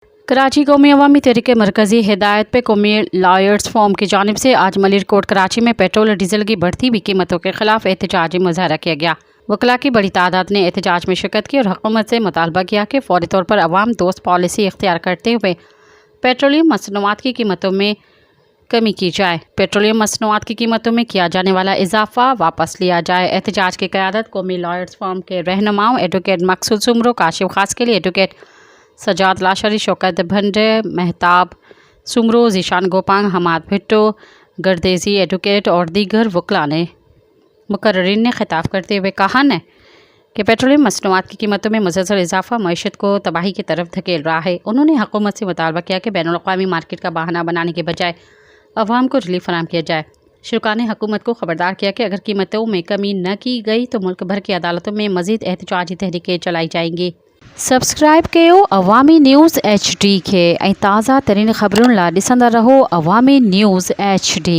कराची कौमी अवामी तहरीक मरकज़ी हिदायत पे कौमी लॉयर्स फोरम की जानिब से आज मलिर कोट कराची में पेट्रोल और डीजल की बढ़ती हुई कीमतों के खिलाफ एहतजाजी मुजाहरा किया गया। वकला की बड़ी तादाद ने एहतजाज में शिरकत की और हुकूमत से मुतालबा किया कि फौरी तौर पर अवाम दोस्त पॉलिसी इख्तियार करते हुए पेट्रोलियम मसनूआत की कीमतों में कमी की जाए। पेट्रोलियम मसनूआत की कीमतों में किया जाने वाला इजाफा वापस लिया जाए। एहतजाज की क़यादत कौमी लॉयर्स फोरम के रहनुमाओं एडवोकेट मकसूद सुमरो, काशिफ खास के लिए एडवोकेट सजाद लाशरी, शौकत भंडे, महताब सुमरो, जीशान गोपांग, हमाद भुट्टो, गर्देजी एडवोकेट और दीगर वकला ने मुकर्रिरीन ने खिताब करते हुए कहा न कि पेट्रोलियम मसनूआत की कीमतों में मुसलसल इजाफा मईशत को तबाही की तरफ धकेल रहा है। उन्होंने हुकूमत से मुतालबा किया कि बैनुल-अक़वामी मार्केट का बहाना बनाने के बजाय अवाम को रिलीफ फराहम किया जाए। शुरा ने हुकूमत को खबरदार किया कि अगर कीमतों में कमी न की गई तो मुल्क भर की अदालतों में मज़ीद एहतजाजी तहरीकें चलाई जाएंगी। सब्सक्राइब कयो अवामी न्यूज़ HD के ताज़ा तरीन ख़बरुन ला ॾिसंदा रहो अवामी न्यूज़ HD।